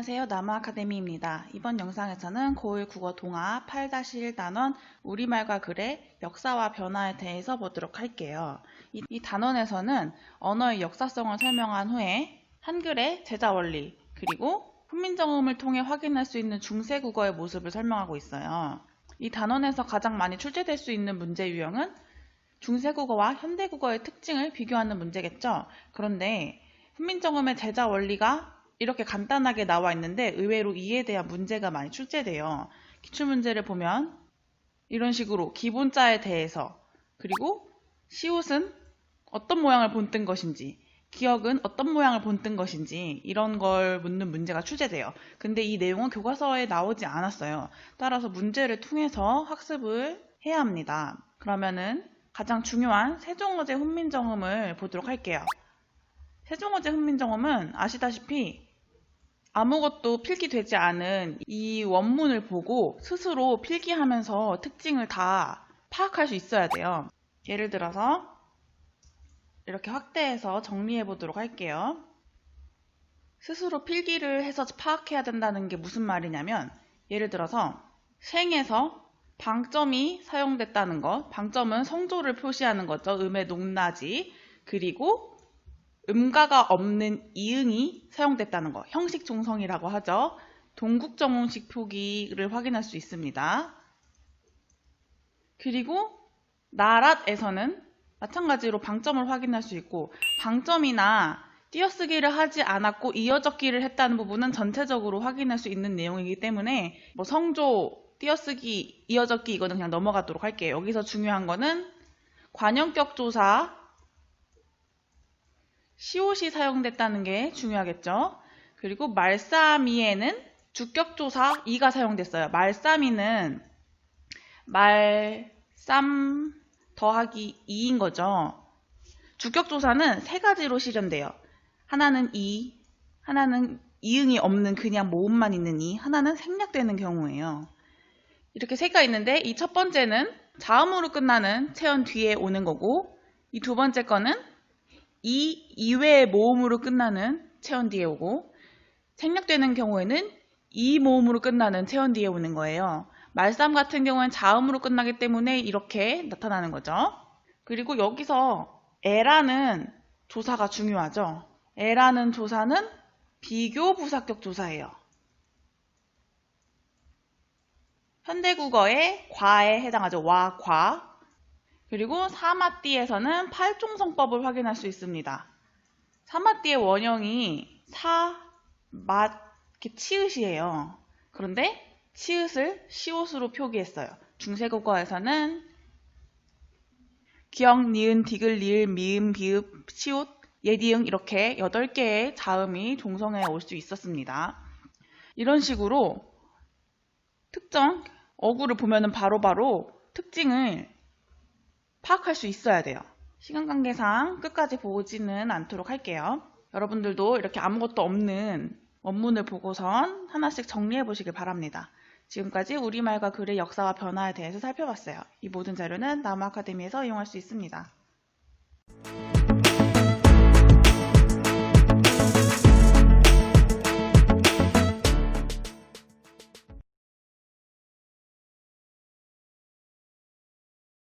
안녕하세요. 나무아카데미입니다. 이번 영상에서는 고1 국어 동화 8-1 단원 우리말과 글의 역사와 변화에 대해서 보도록 할게요. 이 단원에서는 언어의 역사성을 설명한 후에 한글의 제자 원리, 그리고 훈민정음을 통해 확인할 수 있는 중세국어의 모습을 설명하고 있어요. 이 단원에서 가장 많이 출제될 수 있는 문제 유형은 중세국어와 현대국어의 특징을 비교하는 문제겠죠. 그런데 훈민정음의 제자 원리가 이렇게 간단하게 나와 있는데 의외로 이에 대한 문제가 많이 출제돼요. 기출문제를 보면 이런 식으로 기본자에 대해서, 그리고 시옷은 어떤 모양을 본뜬 것인지, 기억은 어떤 모양을 본뜬 것인지 이런 걸 묻는 문제가 출제돼요. 근데 이 내용은 교과서에 나오지 않았어요. 따라서 문제를 통해서 학습을 해야 합니다. 그러면은 가장 중요한 세종어제 훈민정음을 보도록 할게요. 세종어제 훈민정음은 아시다시피 아무것도 필기되지 않은 이 원문을 보고 스스로 필기하면서 특징을 다 파악할 수 있어야 돼요. 예를 들어서 이렇게 확대해서 정리해 보도록 할게요. 스스로 필기를 해서 파악해야 된다는 게 무슨 말이냐면, 예를 들어서 생에서 방점이 사용됐다는 것, 방점은 성조를 표시하는 거죠. 음의 높낮이. 그리고 음가가 없는 이응이 사용됐다는 거, 형식 종성이라고 하죠. 동국정음식 표기를 확인할 수 있습니다. 그리고 나랏에서는 마찬가지로 방점을 확인할 수 있고, 방점이나 띄어쓰기를 하지 않았고 이어적기를 했다는 부분은 전체적으로 확인할 수 있는 내용이기 때문에 뭐 성조, 띄어쓰기, 이어적기 이거는 그냥 넘어가도록 할게요. 여기서 중요한 거는 관형격 조사, 시옷이 사용됐다는 게 중요하겠죠. 그리고 말싸미에는 주격조사 이가 사용됐어요. 말싸미는 말쌈 더하기 2인 거죠. 주격조사는 세 가지로 실현돼요. 하나는 이, 하나는 이응이 없는 그냥 모음만 있는 이, 하나는 생략되는 경우예요. 이렇게 세 개가 있는데 이 첫 번째는 자음으로 끝나는 체언 뒤에 오는 거고, 이 두 번째 거는 이 이외의 모음으로 끝나는 체언 뒤에 오고, 생략되는 경우에는 이 모음으로 끝나는 체언 뒤에 오는 거예요. 말쌈 같은 경우는 자음으로 끝나기 때문에 이렇게 나타나는 거죠. 그리고 여기서 에라는 조사가 중요하죠. 에라는 조사는 비교 부사격 조사예요. 현대국어의 과에 해당하죠. 와, 과. 그리고 사마띠에서는 팔종성법을 확인할 수 있습니다. 사마띠의 원형이 사, 맛, 이렇게 치읓이에요. 그런데 치읓을 시옷으로 표기했어요. 중세국어에서는 기역, 니은, 디귿, 리을, 미음, 비읍, 시옷, 예디응 이렇게 8개의 자음이 종성에 올 수 있었습니다. 이런 식으로 특정 어구를 보면은 바로바로 특징을 파악할 수 있어야 돼요. 시간 관계상 끝까지 보지는 않도록 할게요. 여러분들도 이렇게 아무것도 없는 원문을 보고선 하나씩 정리해 보시길 바랍니다. 지금까지 우리말과 글의 역사와 변화에 대해서 살펴봤어요. 이 모든 자료는 나무아카데미에서 이용할 수 있습니다.